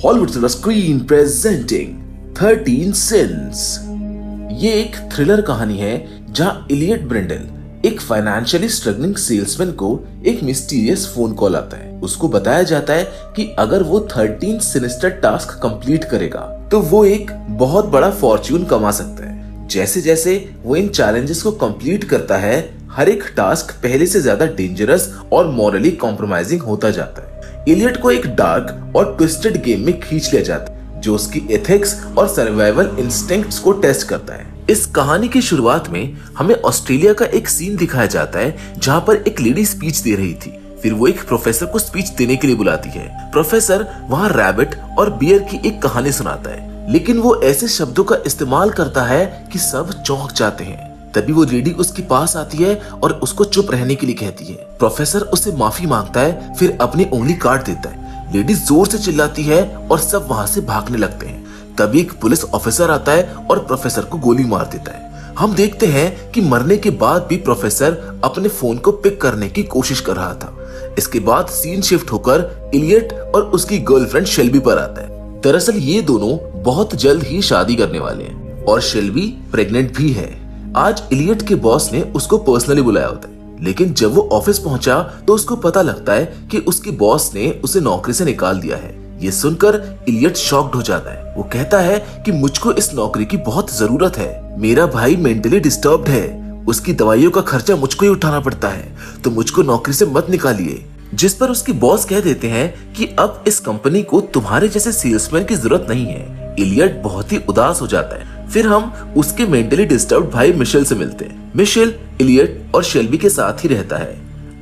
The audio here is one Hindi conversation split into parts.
Hollywood silver screen presenting 13 since. ये एक थ्रिलर कहानी है जहां इलियट ब्रेंडल एक फाइनेंशियली स्ट्रगलिंग सेल्समैन को एक मिस्टीरियस फोन कॉल आता है। उसको बताया जाता है कि अगर वो 13 सिनिस्टर टास्क कंप्लीट करेगा तो वो एक बहुत बड़ा फॉर्च्यून कमा सकता है। जैसे जैसे वो इन चैलेंजेस को कंप्लीट करता है, हर एक टास्क पहले से ज्यादा डेंजरस और मॉरली कॉम्प्रोमाइजिंग होता जाता है। इलियट को एक डार्क और ट्विस्टेड गेम में खींच लिया जाता है जो उसकी एथिक्स और सर्वाइवल इंस्टिंक्ट्स को टेस्ट करता है। इस कहानी की शुरुआत में हमें ऑस्ट्रेलिया का एक सीन दिखाया जाता है जहाँ पर एक लेडी स्पीच दे रही थी। फिर वो एक प्रोफेसर को स्पीच देने के लिए बुलाती है। प्रोफेसर वहाँ रैबिट और बियर की एक कहानी सुनाता है, लेकिन वो ऐसे शब्दों का इस्तेमाल करता है कि सब चौंक जाते हैं। तभी वो लेडी उसके पास आती है और उसको चुप रहने के लिए कहती है। प्रोफेसर उससे माफी मांगता है, फिर अपनी उंगली काट देता है। लेडी जोर से चिल्लाती है और सब वहाँ से भागने लगते हैं। तभी एक पुलिस ऑफिसर आता है और प्रोफेसर को गोली मार देता है। हम देखते हैं कि मरने के बाद भी प्रोफेसर अपने फोन को पिक करने की कोशिश कर रहा था। इसके बाद सीन शिफ्ट होकर इलियट और उसकी गर्लफ्रेंड शेल्बी पर आता है। दरअसल ये दोनों बहुत जल्द ही शादी करने वाले हैं और शेल्बी प्रेग्नेंट भी है। आज इलियट के बॉस ने उसको पर्सनली बुलाया होता है, लेकिन जब वो ऑफिस पहुंचा तो उसको पता लगता है कि उसके बॉस ने उसे नौकरी से निकाल दिया है। ये सुनकर इलियट शॉक्ड हो जाता है। वो कहता है कि मुझको इस नौकरी की बहुत जरूरत है। मेरा भाई मेंटली डिस्टर्ब्ड है, उसकी दवाइयों का खर्चा मुझको ही उठाना पड़ता है, तो मुझको नौकरी से मत निकालिए। जिस पर उसके बॉस कह देते हैं कि अब इस कंपनी को तुम्हारे जैसे सेल्समैन की जरूरत नहीं है। इलियट बहुत ही उदास हो जाता है। फिर हम उसके मेंटली डिस्टर्ब्ड भाई मिशेल से मिलते हैं। मिशेल इलियट और शेल्बी के साथ ही रहता है।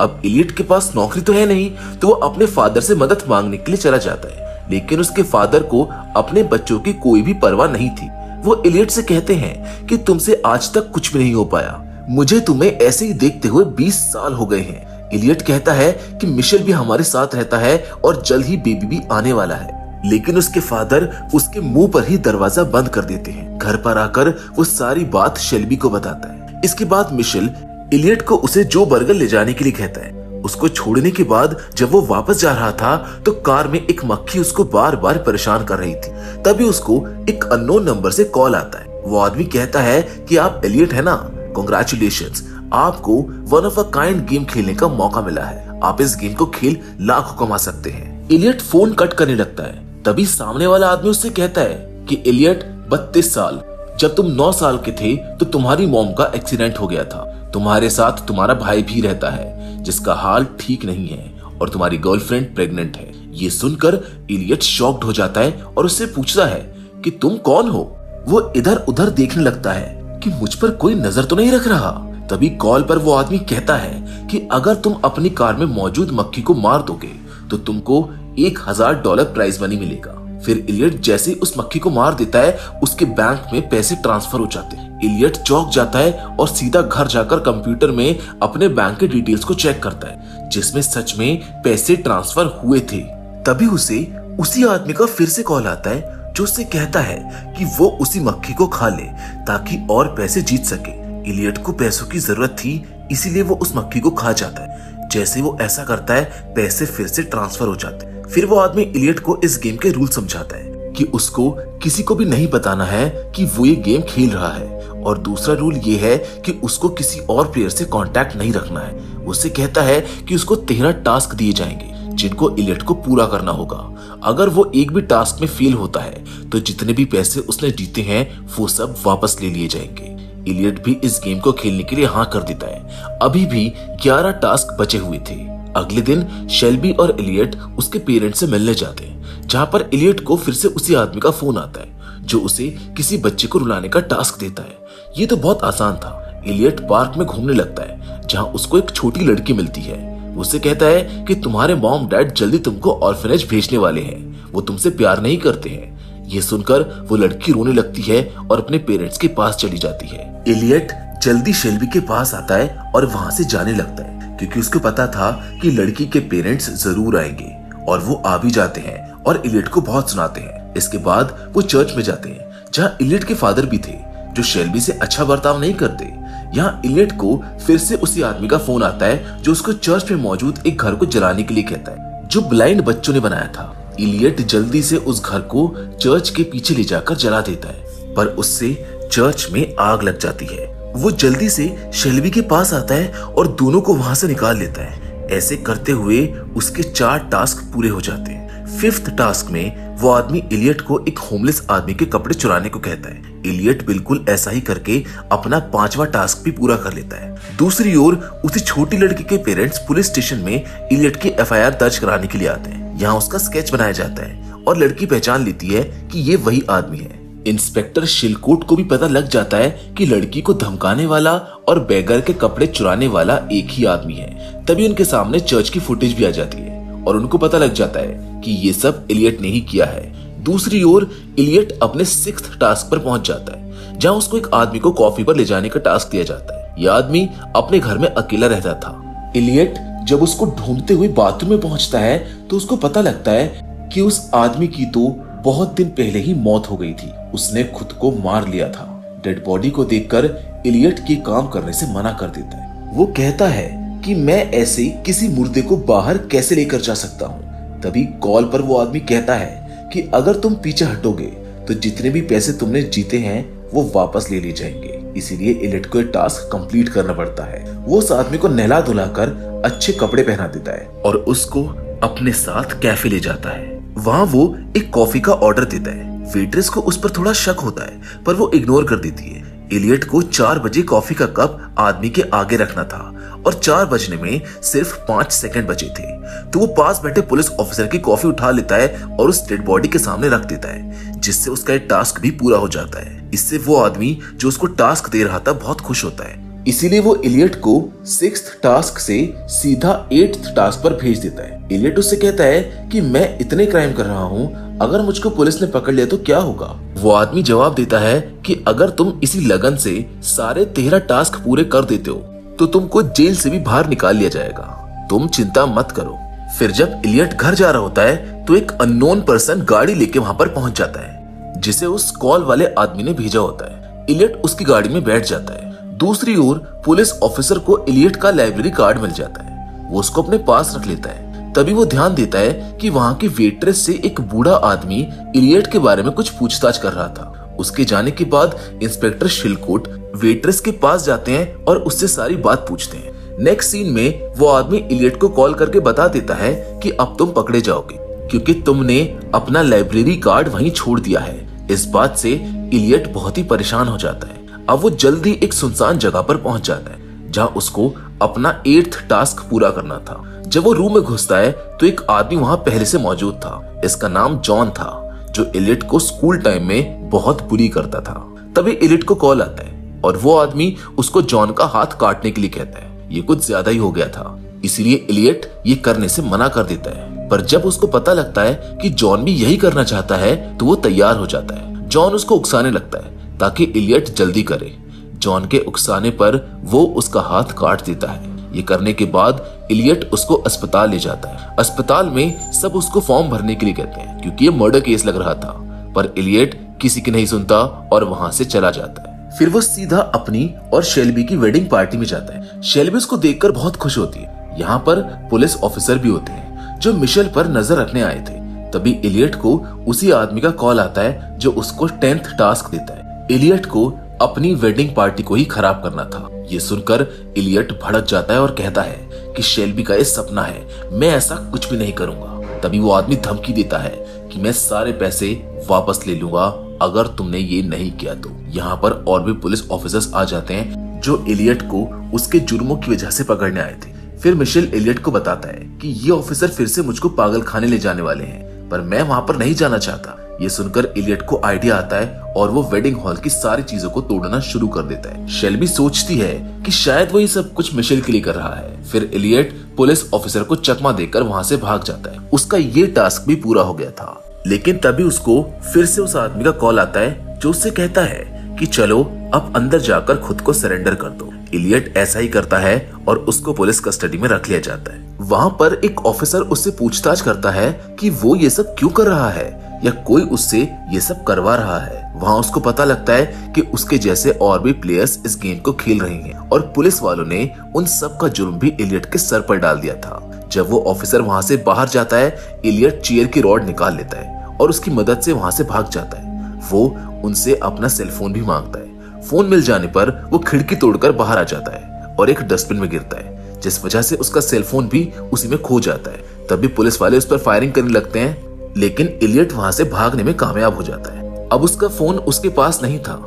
अब इलियट के पास नौकरी तो है नहीं, तो वो अपने फादर से मदद मांगने के लिए चला जाता है, लेकिन उसके फादर को अपने बच्चों की कोई भी परवाह नहीं थी। वो इलियट से कहते हैं कि तुमसे आज तक कुछ भी नहीं हो पाया, मुझे तुम्हें ऐसे ही देखते हुए 20 साल हो गए हैं। इलियट कहता है कि मिशेल भी हमारे साथ रहता है और जल्द ही बेबी भी आने वाला है, लेकिन उसके फादर उसके मुंह पर ही दरवाजा बंद कर देते हैं। घर पर आकर वो सारी बात शेल्बी को बताता है। इसके बाद मिशेल इलियट को उसे जो बर्गर ले जाने के लिए कहता है। उसको छोड़ने के बाद जब वो वापस जा रहा था तो कार में एक मक्खी उसको बार बार परेशान कर रही थी। तभी उसको एक अननोन नंबर से कॉल आता है। वो आदमी कहता है कि आप इलियट है ना, कांग्रेचुलेशंस, आपको one of a kind game खेलने का मौका मिला है। आप इस गेम को खेल लाखों कमा सकते हैं। इलियट फोन कट करने लगता है। तभी सामने वाला आदमी उससे कहता है कि इलियट 32 साल, जब तुम 9 साल के थे तो तुम्हारी मॉम का एक्सीडेंट हो गया था। तुम्हारे साथ तुम्हारा भाई भी रहता है जिसका हाल ठीक नहीं है और तुम्हारी गर्लफ्रेंड प्रेग्नेंट है। ये सुनकर इलियट शॉक्ड हो जाता है और उससे पूछता है कि तुम कौन हो। वो इधर उधर देखने लगता है कि मुझ पर कोई नजर तो नहीं रख रहा। तभी कॉल पर वो आदमी कहता है कि अगर तुम अपनी कार में मौजूद मक्खी को मार दोगे तो तुमको $1000 प्राइज मनी मिलेगा। फिर इलियट जैसे ही उस मक्खी को मार देता है, उसके बैंक में पैसे ट्रांसफर हो जाते हैं। इलियट चौंक जाता है और सीधा घर जाकर कंप्यूटर में अपने बैंक के डिटेल्स को चेक करता है, जिसमें सच में पैसे ट्रांसफर हुए थे। तभी उसे उसी आदमी का फिर से कॉल आता है जो उससे कहता है कि वो उसी मक्खी को खा ले ताकि और पैसे जीत सके। इलियट को पैसों की जरूरत थी, इसीलिए वो उस मक्खी को खा जाता है। जैसे वो ऐसा करता है, पैसे फिर से ट्रांसफर हो जाते हैं। फिर वो आदमी इलियट को इस गेम के रूल समझाता है कि उसको किसी को भी नहीं बताना है कि वो ये गेम खेल रहा है, और दूसरा रूल ये है कि उसको किसी और प्लेयर से कांटेक्ट नहीं रखना है। उससे कहता है कि उसको 13 टास्क दिए जाएंगे जिनको इलियट को पूरा करना होगा। अगर वो एक भी टास्क में फेल होता है तो जितने भी पैसे उसने जीते हैं वो सब वापस ले लिए जाएंगे। इलियट भी इस गेम को खेलने के लिए हाँ कर देता है। अभी भी 11 टास्क बचे हुए थे। अगले दिन शेल्बी और इलियट उसके पेरेंट्स से मिलने जाते हैं, जहाँ पर इलियट को फिर से उसी आदमी का फोन आता है जो उसे किसी बच्चे को रुलाने का टास्क देता है। ये तो बहुत आसान था। इलियट पार्क में घूमने लगता है जहाँ उसको एक छोटी लड़की मिलती है। उससे कहता है कि तुम्हारे मॉम डैड जल्दी तुमको ऑर्फनेज भेजने वाले हैं, वो तुमसे प्यार नहीं करते हैं। ये सुनकर वो लड़की रोने लगती है और अपने पेरेंट्स के पास चली जाती है। इलियट जल्दी शेल्बी के पास आता है और वहां से जाने लगता है, क्योंकि उसको पता था कि लड़की के पेरेंट्स जरूर आएंगे, और वो आ भी जाते हैं और इलियट को बहुत सुनाते हैं। इसके बाद वो चर्च में जाते हैं जहाँ इलियट के फादर भी थे, जो शेल्बी से अच्छा बर्ताव नहीं करते। यहाँ इलियट को फिर से उसी आदमी का फोन आता है जो उसको चर्च में मौजूद एक घर को जलाने के लिए कहता है जो ब्लाइंड बच्चों ने बनाया था। इलियट जल्दी से उस घर को चर्च के पीछे ले जाकर जला देता है, पर उससे चर्च में आग लग जाती है। वो जल्दी से शेल्बी के पास आता है और दोनों को वहां से निकाल लेता है। ऐसे करते हुए उसके 4 टास्क पूरे हो जाते हैं। 5th टास्क में वो आदमी इलियट को एक होमलेस आदमी के कपड़े चुराने को कहता है। इलियट बिल्कुल ऐसा ही करके अपना 5वां टास्क भी पूरा कर लेता है। दूसरी ओर उसी छोटी लड़की के पेरेंट्स पुलिस स्टेशन में इलियट की FIR दर्ज कराने के लिए आते हैं। यहाँ उसका स्केच बनाया जाता है और लड़की पहचान लेती है कि ये वही आदमी है। इंस्पेक्टर शिलकोट को भी पता लग जाता है कि लड़की को धमकाने वाला और बेगर के कपड़े चुराने वाला एक ही आदमी है। तभी उनके सामने चर्च की फुटेज भी आ जाती है और उनको पता लग जाता है कि ये सब इलियट ने ही किया है। दूसरी ओर इलियट अपने 6th टास्क पर पहुंच जाता है, जहां उसको एक आदमी को कॉफी पर ले जाने का टास्क दिया जाता है। यह आदमी अपने घर में अकेला रहता था। इलियट जब उसको ढूंढते हुए बाथरूम में पहुंचता है तो उसको पता लगता है कि उस आदमी की तो बहुत दिन पहले ही मौत हो गई थी। उसने खुद को मार लिया था। डेड बॉडी को देखकर इलियट के काम करने से मना कर देता है। वो कहता है कि मैं ऐसे किसी मुर्दे को बाहर कैसे लेकर जा सकता हूँ। तभी कॉल पर वो आदमी कहता है कि अगर तुम पीछे हटोगे तो जितने भी पैसे तुमने जीते हैं वो वापस ले लिए जाएंगे। इसीलिए इलियट को टास्क कंप्लीट करना पड़ता है। वो उस आदमी को नहला धुलाकर अच्छे कपड़े पहना देता है और उसको अपने साथ कैफे ले जाता है। वहाँ वो एक कॉफी का ऑर्डर देता है। वेट्रेस को उस पर थोड़ा शक होता है, पर वो इग्नोर कर देती है। इलियट को 4 बजे कॉफी का कप आदमी के आगे रखना था और 4 बजने में सिर्फ 5 सेकंड बचे थे, तो वो पास बैठे पुलिस ऑफिसर की कॉफी उठा लेता है और उस डेड बॉडी के सामने रख देता है, जिससे उसका एक टास्क भी पूरा हो जाता है। इससे वो आदमी जो उसको टास्क दे रहा था बहुत खुश होता है। इसीलिए वो इलियट को 6th टास्क से सीधा 8th टास्क पर भेज देता है। इलियट उससे कहता है कि मैं इतने क्राइम कर रहा हूँ, अगर मुझको पुलिस ने पकड़ लिया तो क्या होगा। वो आदमी जवाब देता है कि अगर तुम इसी लगन से सारे 13 टास्क पूरे कर देते हो तो तुमको जेल से भी बाहर निकाल लिया जाएगा, तुम चिंता मत करो। फिर जब इलियट घर जा रहा होता है तो एक अननोन पर्सन गाड़ी लेके वहां पर पहुंच जाता है, जिसे उस कॉल वाले आदमी ने भेजा होता है। इलियट उसकी गाड़ी में बैठ जाता है। दूसरी ओर पुलिस ऑफिसर को इलियट का लाइब्रेरी कार्ड मिल जाता है। वो उसको अपने पास रख लेता है। तभी वो ध्यान देता है कि वहाँ की वेट्रेस से एक बूढ़ा आदमी इलियट के बारे में कुछ पूछताछ कर रहा था। उसके जाने के बाद इंस्पेक्टर शिलकोट वेट्रेस के पास जाते हैं और उससे सारी बात पूछते हैं। नेक्स्ट सीन में वो आदमी इलियट को कॉल करके बता देता है कि अब तुम पकड़े जाओगे क्योंकि तुमने अपना लाइब्रेरी कार्ड वहीं छोड़ दिया है। इस बात से इलियट बहुत ही परेशान हो जाता है। अब वो जल्दी एक सुनसान जगह पर पहुंच जाता है जहां उसको अपना 8th टास्क पूरा करना था। जब वो रूम में घुसता है तो एक आदमी वहां पहले से मौजूद था। इसका नाम जॉन था, जो इलियट को स्कूल टाइम में बहुत बुली करता था। तभी इलियट को कॉल आता है और वो आदमी उसको जॉन का हाथ काटने के लिए कहता है। ये कुछ ज्यादा ही हो गया था, इसीलिए इलियट ये करने से मना कर देता है। पर जब उसको पता लगता है कि जॉन भी यही करना चाहता है तो वो तैयार हो जाता है। जॉन उसको उकसाने लगता है ताकि इलियट जल्दी करे। जॉन के उकसाने पर वो उसका हाथ काट देता है। ये करने के बाद इलियट उसको अस्पताल ले जाता है। अस्पताल में सब उसको फॉर्म भरने के लिए कहते हैं क्योंकि ये मर्डर केस लग रहा था, पर इलियट किसी की नहीं सुनता और वहां से चला जाता है। फिर वो सीधा अपनी और शेल्बी की वेडिंग पार्टी में जाता है। शेल्बी उसको देखकर बहुत खुश होती है। यहाँ पर पुलिस ऑफिसर भी होते हैं जो मिशेल पर नजर रखने आए थे। तभी इलियट को उसी आदमी का कॉल आता है जो उसको 10th टास्क देता है। इलियट को अपनी वेडिंग पार्टी को ही खराब करना था। ये सुनकर इलियट भड़क जाता है और कहता है कि शेल्बी का ये सपना है, मैं ऐसा कुछ भी नहीं करूंगा। तभी वो आदमी धमकी देता है कि मैं सारे पैसे वापस ले लूंगा अगर तुमने ये नहीं किया तो। यहाँ पर और भी पुलिस ऑफिसर्स आ जाते हैं जो इलियट को उसके जुर्मों की वजह से पकड़ने आए थे। फिर मिशेल इलियट को बताता है कि ये ऑफिसर फिर से मुझको पागल खाने ले जाने वाले हैं, पर मैं वहां पर नहीं जाना चाहता। ये सुनकर इलियट को आइडिया आता है और वो वेडिंग हॉल की सारी चीजों को तोड़ना शुरू कर देता है। शेल्बी सोचती है कि शायद वो ये सब कुछ मिशेल के लिए कर रहा है। फिर इलियट पुलिस ऑफिसर को चकमा देकर वहां से भाग जाता है। उसका ये टास्क भी पूरा हो गया था, लेकिन तभी उसको फिर से उस आदमी का कॉल आता है जो उससे कहता है कि चलो अब अंदर जाकर खुद को सरेंडर कर दो। इलियट ऐसा ही करता है और उसको पुलिस कस्टडी में रख लिया जाता है। वहाँ पर एक ऑफिसर उससे पूछताछ करता है कि वो ये सब क्यों कर रहा है या कोई उससे ये सब करवा रहा है। वहाँ उसको पता लगता है कि उसके जैसे और भी प्लेयर्स इस गेम को खेल रहे हैं और पुलिस वालों ने उन सब का जुर्म भी इलियट के सर पर डाल दिया था, जब वो ऑफिसर वहां से बाहर जाता है, इलियट चेयर की रॉड निकाल लेता है और उसकी मदद से वहां से भाग जाता है। वो उनसे अपना सेलफोन भी मांगता है। फोन मिल जाने पर वो खिड़की तोड़कर बाहर आ जाता है और एक डस्टबिन में गिरता है, जिस वजह से उसका सेलफोन भी उसी में खो जाता है। तभी पुलिस वाले उस पर फायरिंग करने लगते हैं, लेकिन इलियट वहां से भागने में कामयाब हो जाता है। अब उसका फोन उसके पास नहीं था,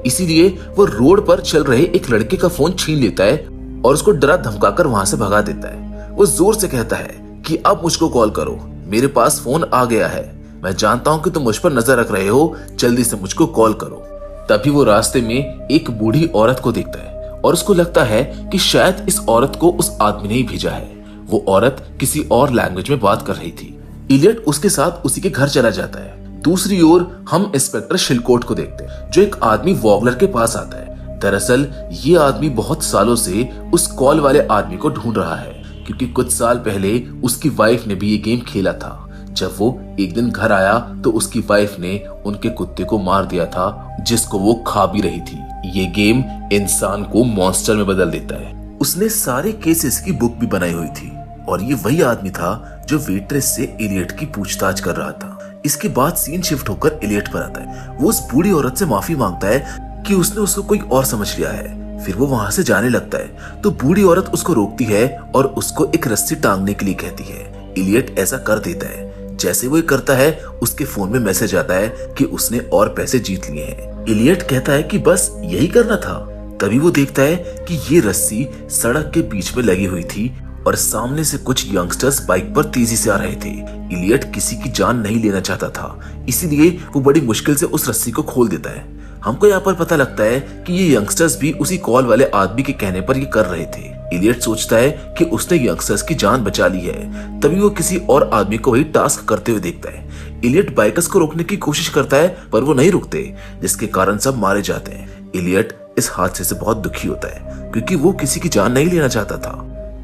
इसीलिए वो रोड पर चल रहे एक लड़के का फोन छीन लेता है और उसको डरा धमकाकर वहां से भगा देता है। वो जोर से कहता है कि अब मुझको कॉल करो, मेरे पास फोन आ गया है, मैं जानता हूं कि तुम मुझ पर नजर रख रहे हो, जल्दी से मुझको कॉल करो। तभी वो रास्ते में एक बूढ़ी औरत को देखता है और उसको लगता है कि शायद इस औरत को उस आदमी ने ही भेजा है। वो औरत किसी और लैंग्वेज में बात कर रही थी। इलियट उसके साथ उसी के घर चला जाता है। दूसरी ओर हम इंस्पेक्टर शिलकोट को देखते हैं, जो एक आदमी वॉगलर के पास आता है। दरअसल ये आदमी बहुत सालों से उस कॉल वाले आदमी को ढूंढ रहा है, क्योंकि कुछ साल पहले उसकी वाइफ ने भी ये गेम खेला था। जब वो एक दिन घर आया तो उसकी वाइफ ने उनके कुत्ते को मार दिया था, जिसको वो खा भी रही थी। ये गेम इंसान को मॉन्स्टर में बदल देता है। उसने सारे केसेस की बुक भी बनाई हुई थी और ये वही आदमी था जो वेट्रेस से इलियट की पूछताछ कर रहा था। इसके बाद सीन शिफ्ट होकर इलियट पर आता है। वो उस बूढ़ी औरत से माफी मांगता है कि उसने उसको कोई और समझ लिया है। फिर वो वहां से जाने लगता है तो बूढ़ी औरत उसको रोकती है और उसको एक रस्सी टांगने के लिए कहती है। इलियट ऐसा कर देता है। जैसे वो करता है, उसके फोन में मैसेज आता है कि उसने और पैसे जीत लिए हैं। इलियट कहता है कि बस यही करना था। तभी वो देखता है कि ये रस्सी सड़क के बीच में लगी हुई थी और सामने से कुछ यंगस्टर्स बाइक पर तेजी से आ रहे थे। इलियट किसी की जान नहीं लेना चाहता था, इसीलिए वो बड़ी मुश्किल से उस रस्सी को खोल देता है। हमको यहाँ पर पता लगता है कि ये यंगस्टर्स भी उसी कॉल वाले आदमी के कहने पर ये कर रहे थे। इलियट सोचता है कि उसने यंगस्टर्स की जान बचा ली है। तभी वो किसी और आदमी को वही टास्क करते हुए देखता है। इलियट बाइकर्स को रोकने की कोशिश करता है, पर वो नहीं रुकते, जिसके कारण सब मारे जाते हैं। इलियट इस हादसे से बहुत दुखी होता है, क्योंकि वो किसी की जान नहीं लेना चाहता था।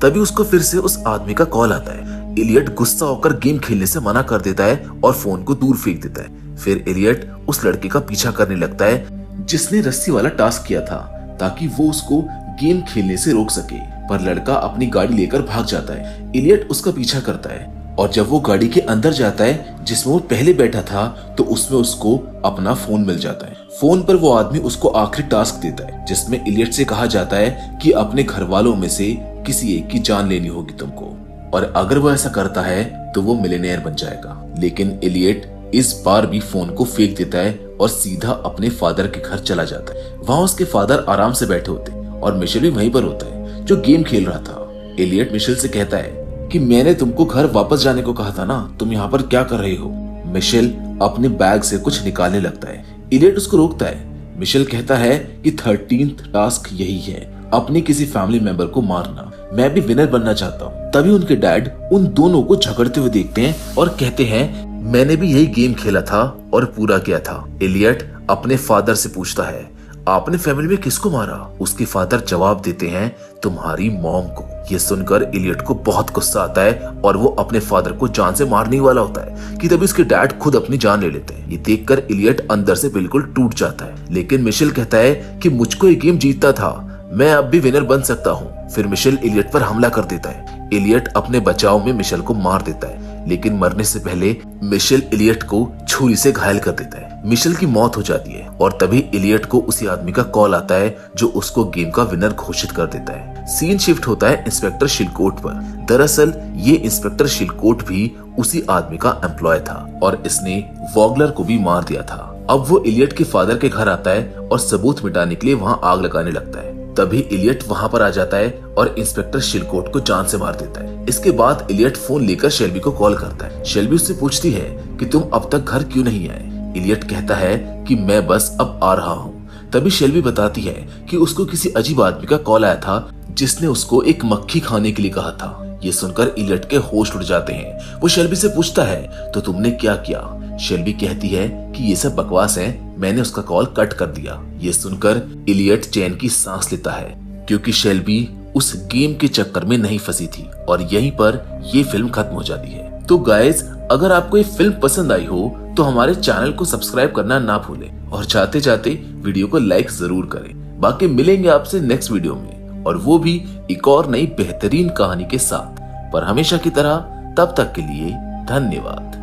तभी उसको फिर से उस आदमी का कॉल आता है। इलियट गुस्सा होकर गेम खेलने से मना कर देता है और फोन को दूर फेंक देता है। फिर इलियट उस लड़के का पीछा करने लगता है जिसने रस्सी वाला टास्क किया था, ताकि वो उसको गेम खेलने से रोक सके। पर लड़का अपनी गाड़ी लेकर भाग जाता है। इलियट उसका पीछा करता है और जब वो गाड़ी के अंदर जाता है जिसमें वो पहले बैठा था, तो उसमें उसको अपना फोन मिल जाता है। फोन पर वो आदमी उसको आखिरी टास्क देता है, जिसमें इलियट से कहा जाता है कि अपने घर वालों में से किसी एक की जान लेनी होगी तुमको, और अगर वो ऐसा करता है तो वो मिलियनेयर बन जाएगा। लेकिन इलियट इस बार भी फोन को फेंक देता है और सीधा अपने फादर के घर चला जाता है। वहां उसके फादर आराम से बैठे होते और मिशेल भी वहीं पर होता है, जो गेम खेल रहा था। इलियट मिशेल से कहता है कि मैंने तुमको घर वापस जाने को कहा था ना, तुम यहाँ पर क्या कर रहे हो। मिशेल अपने बैग से कुछ निकालने लगता है। इलियट उसको रोकता है। मिशेल कहता है कि 13th टास्क यही है, अपने किसी फैमिली मेंबर को मारना। मैं भी विनर बनना चाहता हूँ। तभी उनके डैड उन दोनों को झगड़ते हुए देखते हैं और कहते हैं मैंने भी यही गेम खेला था और पूरा किया था। इलियट अपने फादर से पूछता है आपने फैमिली में किसको मारा। उसके फादर जवाब देते हैं तुम्हारी मॉम को। ये सुनकर इलियट को बहुत गुस्सा आता है और वो अपने फादर को जान से मारने ही वाला होता है कि तभी उसके डैड खुद अपनी जान ले लेते हैं। ये देखकर इलियट अंदर से बिल्कुल टूट जाता है। लेकिन मिशेल कहता है कि मुझको ये गेम जीतता था, मैं अब भी विनर बन सकता हूँ। फिर मिशेल इलियट पर हमला कर देता है। इलियट अपने बचाव में मिशेल को मार देता है, लेकिन मरने से पहले मिशेल इलियट को छुरी से घायल कर देता है। मिशेल की मौत हो जाती है और तभी इलियट को उसी आदमी का कॉल आता है जो उसको गेम का विनर घोषित कर देता है। सीन शिफ्ट होता है इंस्पेक्टर शिलकोट पर। दरअसल ये इंस्पेक्टर शिलकोट भी उसी आदमी का एम्प्लॉय था और इसने वॉगलर को भी मार दिया था। अब वो इलियट के फादर के घर आता है और सबूत मिटाने के लिए वहाँ आग लगाने लगता है। तभी इलियट वहाँ पर आ जाता है और इंस्पेक्टर शिलकोट को जान से मार देता है। इसके बाद इलियट फोन लेकर शेल्बी को कॉल करता है। शेल्बी उससे पूछती है कि तुम अब तक घर क्यों नहीं आए। इलियट कहता है कि मैं बस अब आ रहा हूँ। तभी शेल्बी बताती है कि उसको किसी अजीब आदमी का कॉल आया था जिसने उसको एक मक्खी खाने के लिए कहा था। ये सुनकर इलियट के होश उड़ जाते हैं। वो शेल्बी से पूछता है तो तुमने क्या किया। शेल्बी कहती है कि ये सब बकवास है, मैंने उसका कॉल कट कर दिया। ये सुनकर इलियट चैन की सांस लेता है, क्योंकि शेल्बी उस गेम के चक्कर में नहीं फंसी थी और यहीं पर ये फिल्म खत्म हो जाती है। तो गाइस, अगर आपको ये फिल्म पसंद आई हो तो हमारे चैनल को सब्सक्राइब करना ना भूलें और जाते जाते वीडियो को लाइक जरूर करें। बाकी मिलेंगे आपसे नेक्स्ट वीडियो में, और वो भी एक और नई बेहतरीन कहानी के साथ। पर हमेशा की तरह तब तक के लिए धन्यवाद।